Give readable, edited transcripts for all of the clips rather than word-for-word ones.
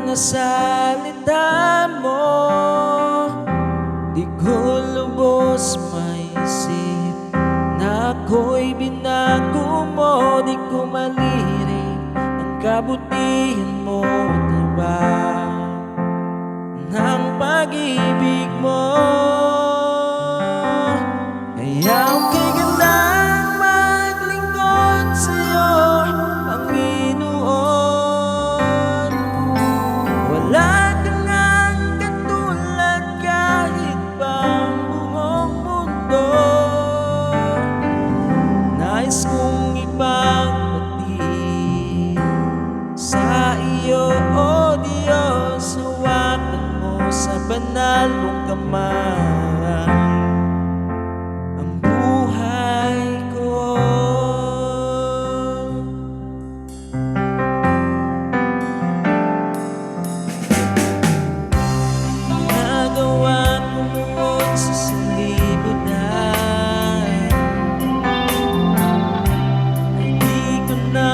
mga salita mo, di ko lubos maisip na ako'y binago mo. Di ko maliring ang kabutihan mo, diba, ng pag-ibig mo. Kaya ako'y gandang maglingkod sa'yo, Panginoon. Wala ka nang katulad kahit pa ang buong mundo. Nais kong ipagpatid sa iyo, O Diyos. Hawakan mo sa banal mong kamay ang buhay ko. Nagawa ko noon sa sanlibutan, hindi ko na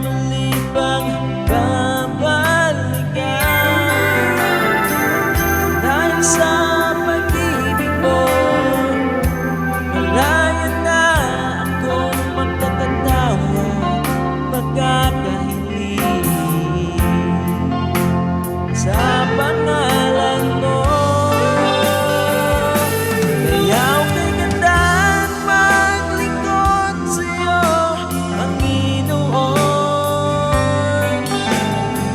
muli pang babalikan. Dahil sa pag-ibig mo, malaya na akong magtatatawa, magkakahiling sa pangalan mo. Kaya ako'y gandang maglingkod sa'yo, Panginoon.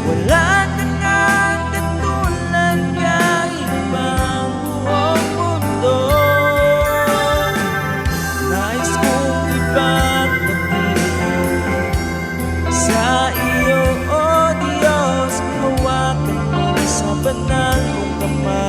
Wala ka ngang katulad kahit pa ang buong mundo. Nais kong ipagpatid sa iyo, O Diyos. Hawakan mo sa banal mong kamay